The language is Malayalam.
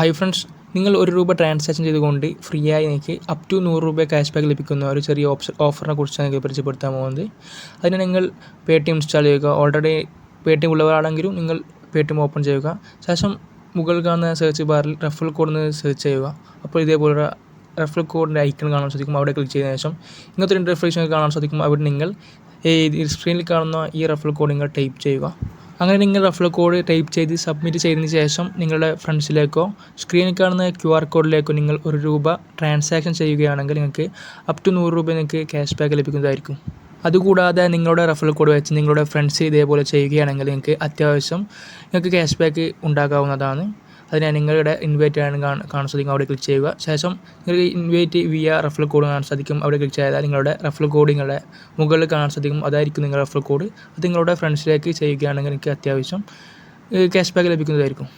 ഹായ് ഫ്രണ്ട്സ്, നിങ്ങൾ ₹1 ട്രാൻസാക്ഷൻ ചെയ്തുകൊണ്ട് ഫ്രീ ആയി നിങ്ങൾക്ക് അപ് ടു ₹100 ക്യാഷ് ബാക്ക് ലഭിക്കുന്ന ഒരു ചെറിയ ഓഫറിനെ കുറിച്ചാണ് നിങ്ങൾക്ക് പരിചയപ്പെടുത്താൻ പോകുന്നത്. അതിന് നിങ്ങൾ പേടിഎം ഇൻസ്റ്റാൾ ചെയ്യുക. ഓൾറെഡി പേടിഎം ഉള്ളവരാണെങ്കിലും നിങ്ങൾ പേടിഎം ഓപ്പൺ ചെയ്യുക. ശേഷം മുകളിൽ കാണുന്ന സെർച്ച് ബാറിൽ റെഫറൽ കോഡ് എന്ന് സെർച്ച് ചെയ്യുക. അപ്പോൾ ഇതേപോലെ റെഫറൽ കോഡിൻ്റെ ഐക്കൺ കാണാൻ സാധിക്കും. അവിടെ ക്ലിക്ക് ചെയ്തതിനു ശേഷം ഇങ്ങനത്തെ ഒരു ഇൻ്റർഫേസ് കാണാൻ സാധിക്കും. അവിടെ നിങ്ങൾ സ്ക്രീനിൽ കാണുന്ന ഈ റെഫറൽ കോഡ് നിങ്ങൾ ടൈപ്പ് ചെയ്യുക. അങ്ങനെ നിങ്ങൾ റെഫറൽ കോഡ് ടൈപ്പ് ചെയ്ത് സബ്മിറ്റ് ചെയ്തതിന് ശേഷം നിങ്ങളുടെ ഫ്രണ്ട്സിലേക്കോ സ്ക്രീനിൽ കാണുന്ന QR കോഡിലേക്കോ നിങ്ങൾ ₹1 ട്രാൻസാക്ഷൻ ചെയ്യുകയാണെങ്കിൽ നിങ്ങൾക്ക് അപ് ടു ₹100 നിങ്ങൾക്ക് ക്യാഷ് ബാക്ക് ലഭിക്കുന്നതായിരിക്കും. അതുകൂടാതെ നിങ്ങളുടെ റെഫറൽ കോഡ് വെച്ച് നിങ്ങളുടെ ഫ്രണ്ട്സ് ഇതേപോലെ ചെയ്യുകയാണെങ്കിൽ നിങ്ങൾക്ക് അത്യാവശ്യം നിങ്ങൾക്ക് ക്യാഷ് ബാക്ക് ഉണ്ടാകാവുന്നതാണ്. അതിനായി നിങ്ങളുടെ ഇൻവൈറ്റ് കാണാൻ സാധിക്കും. അവിടെ ക്ലിക്ക് ചെയ്യുക. ശേഷം നിങ്ങൾക്ക് ഇൻവൈറ്റ് വിയ റെഫറൽ കോഡ് കാണാൻ സാധിക്കും. അവിടെ ക്ലിക്ക് ചെയ്താൽ നിങ്ങളുടെ റെഫറൽ കോഡ് നിങ്ങളുടെ മുകളിൽ കാണാൻ സാധിക്കും. അതായിരിക്കും നിങ്ങളുടെ റെഫറൽ കോഡ്. അത് നിങ്ങളുടെ ഫ്രണ്ട്സിലേക്ക് ചെയ്യുകയാണെങ്കിൽ നിങ്ങൾക്ക് അത്യാവശ്യം ക്യാഷ് ബാക്ക് ലഭിക്കുന്നതായിരിക്കും.